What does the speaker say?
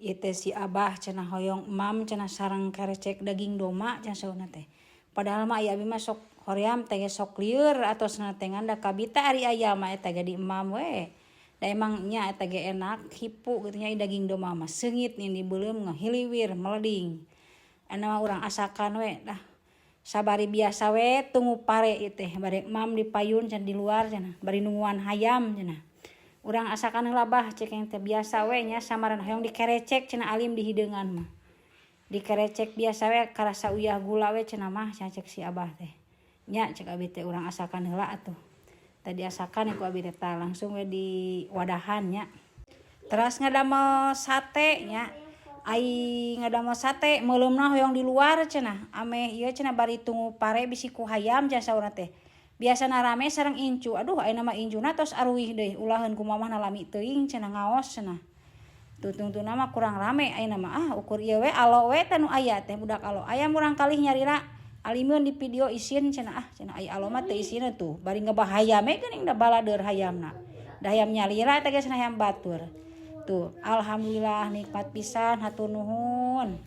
ieu teh si Abah cenah hoyong emam cenah sareng karecek daging doma cenah sauna teh. Padahal mah aya abi mah sok hoream teh sok lieur atosna teh ngan da kabita ari aya mah eta ge di emam we. Da emang nya eta ge enak hipu gitu nya daging doma mah seungit nih dibeuleum ngahiliwir meleding. Anu urang asakan we dah. Sabari biasa we tunggu pare ieu teh bari emam dipayun cenah di luar cenah bari nungguan hayam cenah. Urang asakan heula bah cek yang teh biasa we nya samaran hoyong dikerecek cenah alim di hideungan mah. Dikerecek biasa we karasa uyah gula we cenah mah cek si Abah teh. Nya cek abi teh urang asakan heula atuh. Tadi asakan ku abi teh langsung we di wadahan nya. Teras ngadamel sate nya. Ai ngadamel sate meuleumna hoyong di luar cenah. Ame ieu cenah bari tunggu pare bisi ku hayam cenah saurna teh. Biasana rame sareng incu. Aduh ayeuna mah incuna tos aruwih deui. Ulaheun ku mamah nalami teuing cenah ngaos cenah. Tutungtuna mah kurang rame ayeuna mah ukur ieu we alo we teh nu aya teh budak alo. Aya urang kalih nyarira alimeun di video isin cenah cenah ai alo mah teu isina tuh. Bari ngebahayam we geuning da baladeur hayamna. Da hayam nyalira teh geus hayam batur. Tuh alhamdulillah nikmat pisan hatur nuhun.